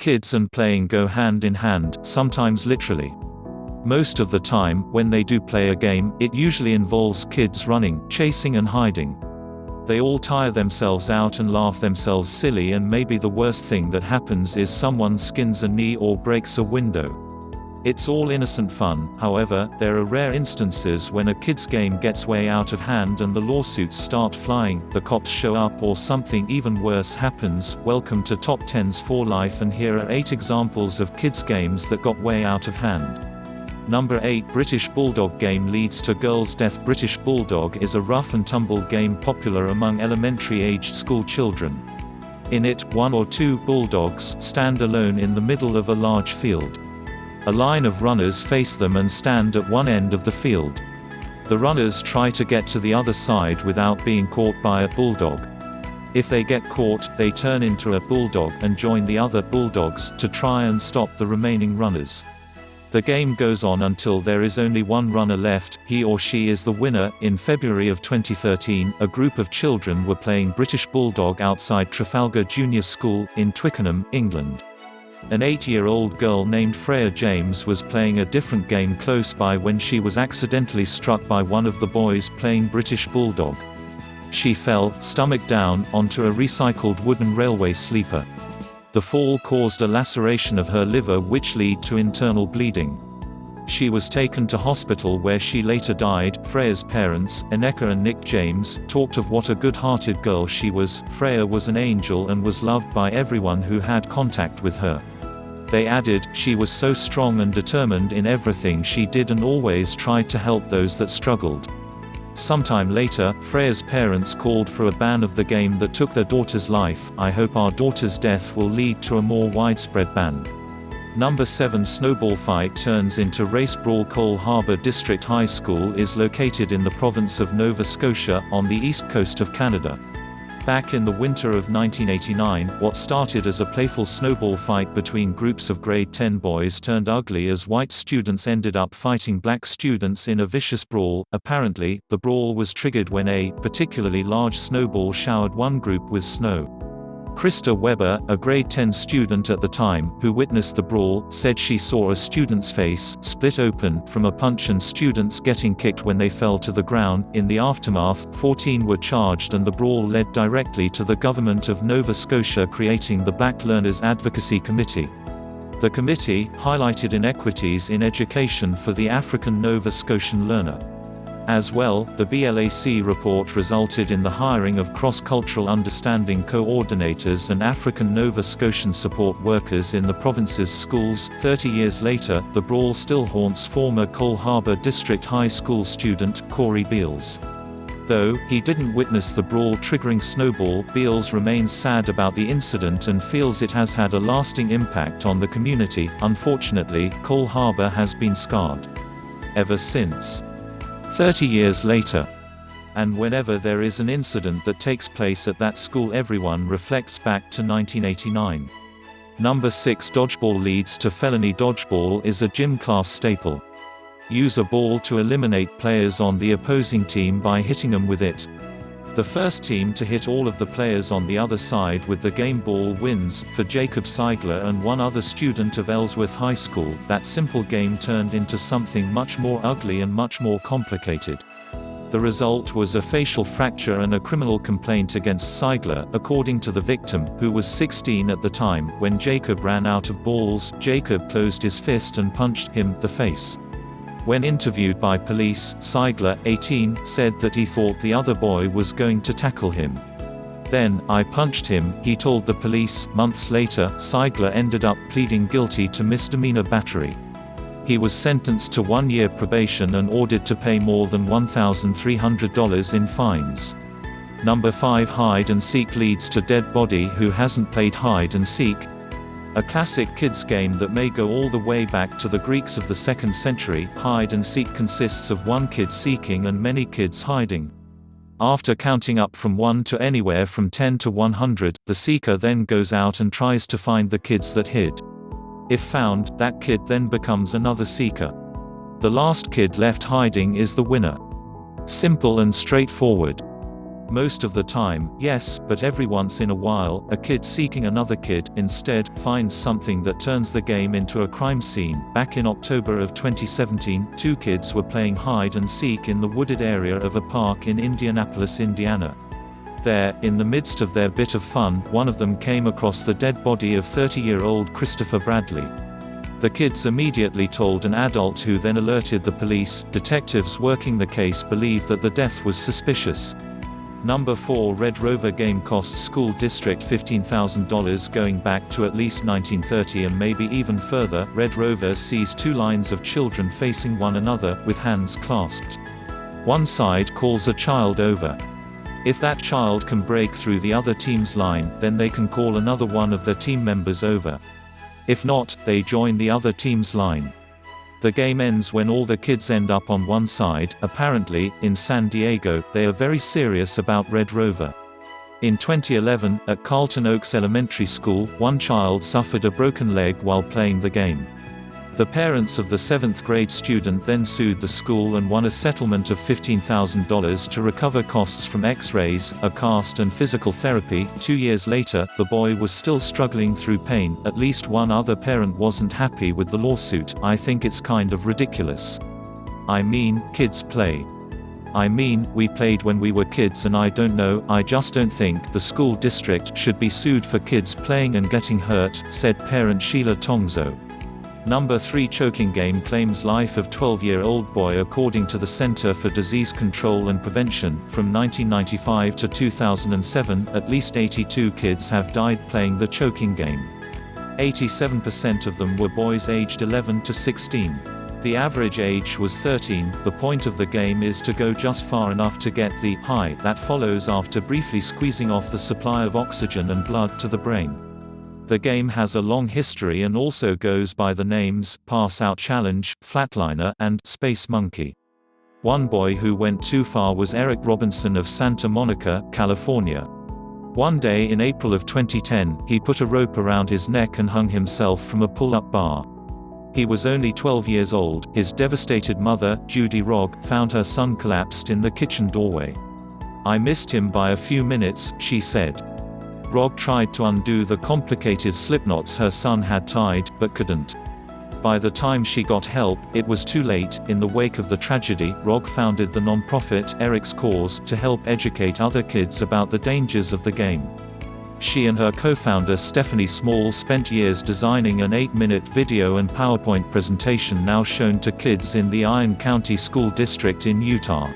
Kids and playing go hand in hand, sometimes literally. Most of the time, when they do play a game, it usually involves kids running, chasing and hiding. They all tire themselves out and laugh themselves silly, and maybe the worst thing that happens is someone skins a knee or breaks a window. It's all innocent fun. However, there are rare instances when a kid's game gets way out of hand and the lawsuits start flying, the cops show up, or something even worse happens. Welcome to Top 10s for Life, and here are 8 examples of kids' games that got way out of hand. Number 8. British Bulldog game leads to girl's death. British Bulldog is a rough and tumble game popular among elementary-aged school children. In it, 1 or 2 bulldogs stand alone in the middle of a large field. A line of runners face them and stand at one end of the field. The runners try to get to the other side without being caught by a bulldog. If they get caught, they turn into a bulldog and join the other bulldogs to try and stop the remaining runners. The game goes on until there is only one runner left. He or she is the winner. In February of 2013, a group of children were playing British Bulldog outside Trafalgar Junior School, in Twickenham, England. An 8-year-old girl named Freya James was playing a different game close by when she was accidentally struck by one of the boys playing British Bulldog. She fell, stomach down, onto a recycled wooden railway sleeper. The fall caused a laceration of her liver which led to internal bleeding. She was taken to hospital where she later died. Freya's parents, Aneka and Nick James, talked of what a good-hearted girl she was. Freya was an angel and was loved by everyone who had contact with her. They added, she was so strong and determined in everything she did and always tried to help those that struggled. Sometime later, Freya's parents called for a ban of the game that took their daughter's life. I hope our daughter's death will lead to a more widespread ban. Number 7. Snowball fight turns into race brawl. Cole Harbour District High School is located in the province of Nova Scotia, on the east coast of Canada. Back in the winter of 1989, what started as a playful snowball fight between groups of grade 10 boys turned ugly as white students ended up fighting black students in a vicious brawl. Apparently, the brawl was triggered when a particularly large snowball showered one group with snow. Krista Weber, a grade 10 student at the time, who witnessed the brawl, said she saw a student's face split open from a punch and students getting kicked when they fell to the ground. In the aftermath, 14 were charged and the brawl led directly to the government of Nova Scotia creating the Black Learners Advocacy Committee. The committee highlighted inequities in education for the African Nova Scotian learner. As well, the BLAC report resulted in the hiring of cross-cultural understanding coordinators and African Nova Scotian support workers in the province's schools. 30 years later, the brawl still haunts former Cole Harbour District High School student, Corey Beals. Though he didn't witness the brawl triggering snowball, Beals remains sad about the incident and feels it has had a lasting impact on the community. Unfortunately, Cole Harbour has been scarred ever since. 30 years later. And whenever there is an incident that takes place at that school, everyone reflects back to 1989. Number 6. Dodgeball leads to felony. Dodgeball is a gym class staple. Use a ball to eliminate players on the opposing team by hitting them with it. The first team to hit all of the players on the other side with the game ball wins. For Jacob Seigler and one other student of Ellsworth High School, that simple game turned into something much more ugly and much more complicated. The result was a facial fracture and a criminal complaint against Seigler, according to the victim, who was 16 at the time. When Jacob ran out of balls, Jacob closed his fist and punched him in the face. When interviewed by police, Seigler, 18, said that he thought the other boy was going to tackle him. Then, I punched him, he told the police. Months later, Seigler ended up pleading guilty to misdemeanor battery. He was sentenced to 1-year probation and ordered to pay more than $1,300 in fines. Number 5. Hide and seek leads to dead body. Who hasn't played hide and seek? A classic kids game that may go all the way back to the Greeks of the 2nd century, hide and seek consists of one kid seeking and many kids hiding. After counting up from 1 to anywhere from 10 to 100, the seeker then goes out and tries to find the kids that hid. If found, that kid then becomes another seeker. The last kid left hiding is the winner. Simple and straightforward. Most of the time, yes, but every once in a while, a kid seeking another kid, instead, finds something that turns the game into a crime scene. Back in October of 2017, two kids were playing hide and seek in the wooded area of a park in Indianapolis, Indiana. There, in the midst of their bit of fun, one of them came across the dead body of 30-year-old Christopher Bradley. The kids immediately told an adult who then alerted the police. Detectives working the case believe that the death was suspicious. Number 4 Red Rover game costs school district $15,000 going back to at least 1930 and maybe even further. Red Rover sees two lines of children facing one another, with hands clasped. One side calls a child over. If that child can break through the other team's line, then they can call another one of their team members over. If not, they join the other team's line. The game ends when all the kids end up on one side. Apparently, in San Diego, they are very serious about Red Rover. In 2011, at Carlton Oaks Elementary School, one child suffered a broken leg while playing the game. The parents of the 7th grade student then sued the school and won a settlement of $15,000 to recover costs from X-rays, a cast and physical therapy. 2 years later, the boy was still struggling through pain. At least one other parent wasn't happy with the lawsuit. I think it's kind of ridiculous. I mean, kids play. I mean, we played when we were kids and I don't know, I just don't think the school district should be sued for kids playing and getting hurt, said parent Sheila Tongzo. Number 3 choking game claims life of 12-year-old boy. According to the Center for Disease Control and Prevention, from 1995 to 2007, at least 82 kids have died playing the choking game. 87% of them were boys aged 11 to 16. The average age was 13. The point of the game is to go just far enough to get the high that follows after briefly squeezing off the supply of oxygen and blood to the brain. The game has a long history and also goes by the names Pass Out Challenge, Flatliner, and Space Monkey. One boy who went too far was Eric Robinson of Santa Monica, California. One day in April of 2010, he put a rope around his neck and hung himself from a pull-up bar. He was only 12 years old. His devastated mother, Judy Rogg, found her son collapsed in the kitchen doorway. "I missed him by a few minutes," she said. Rogg tried to undo the complicated slipknots her son had tied, but couldn't. By the time she got help, it was too late. In the wake of the tragedy, Rogg founded the non-profit Eric's Cause to help educate other kids about the dangers of the game. She and her co-founder Stephanie Small spent years designing an 8-minute video and PowerPoint presentation now shown to kids in the Iron County School District in Utah.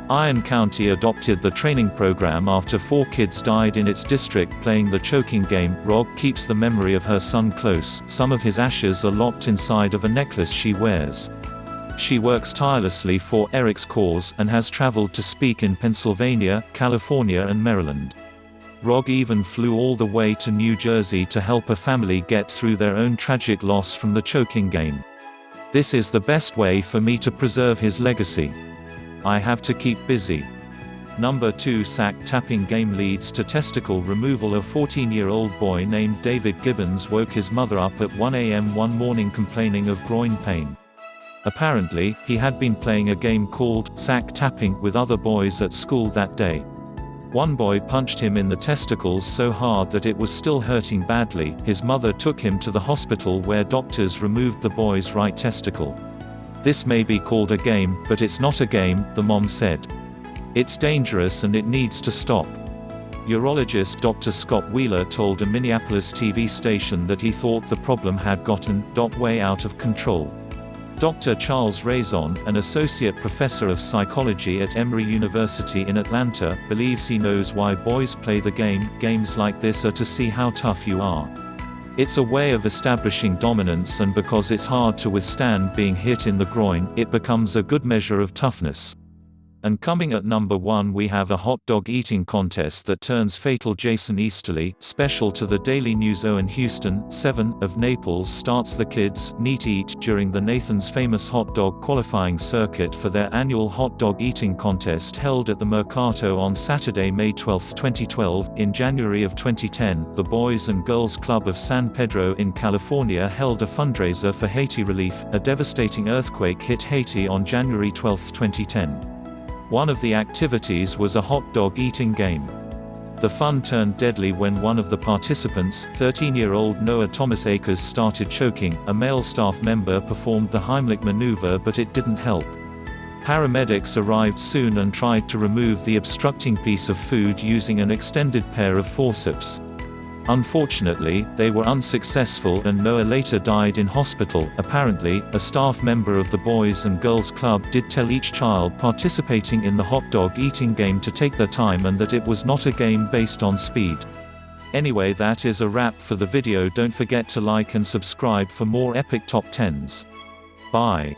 Iron County adopted the training program after 4 kids died in its district playing the choking game. Rogg keeps the memory of her son close. Some of his ashes are locked inside of a necklace she wears. She works tirelessly for Eric's Cause and has traveled to speak in Pennsylvania, California and Maryland. Rogg even flew all the way to New Jersey to help a family get through their own tragic loss from the choking game. "This is the best way for me to preserve his legacy. I have to keep busy." Number 2 sack tapping game leads to testicle removal. A 14-year-old boy named David Gibbons woke his mother up at 1 a.m. one morning complaining of groin pain. Apparently, he had been playing a game called sack tapping with other boys at school that day. One boy punched him in the testicles so hard that it was still hurting badly. His mother took him to the hospital where doctors removed the boy's right testicle. "This may be called a game, but it's not a game," the mom said. "It's dangerous and it needs to stop." Urologist Dr. Scott Wheeler told a Minneapolis TV station that he thought the problem had gotten way out of control. Dr. Charles Raison, an associate professor of psychology at Emory University in Atlanta, believes he knows why boys play the game. "Games like this are to see how tough you are. It's a way of establishing dominance, and because it's hard to withstand being hit in the groin, it becomes a good measure of toughness." And coming at number 1 we have a hot dog eating contest that turns fatal. Jason Easterly, special to the Daily News. Owen Houston, 7, of Naples starts the Kids Neat Eat during the Nathan's Famous Hot Dog qualifying circuit for their annual hot dog eating contest held at the Mercato on Saturday, May 12, 2012. In January of 2010, the Boys and Girls Club of San Pedro in California held a fundraiser for Haiti relief. A devastating earthquake hit Haiti on January 12, 2010. One of the activities was a hot dog eating game. The fun turned deadly when one of the participants, 13-year-old Noah Thomas Akers, started choking. A male staff member performed the Heimlich maneuver, but it didn't help. Paramedics arrived soon and tried to remove the obstructing piece of food using an extended pair of forceps. Unfortunately, they were unsuccessful and Noah later died in hospital. Apparently, a staff member of the Boys and Girls Club did tell each child participating in the hot dog eating game to take their time and that it was not a game based on speed. Anyway, that is a wrap for the video. Don't forget to like and subscribe for more epic top 10s. Bye.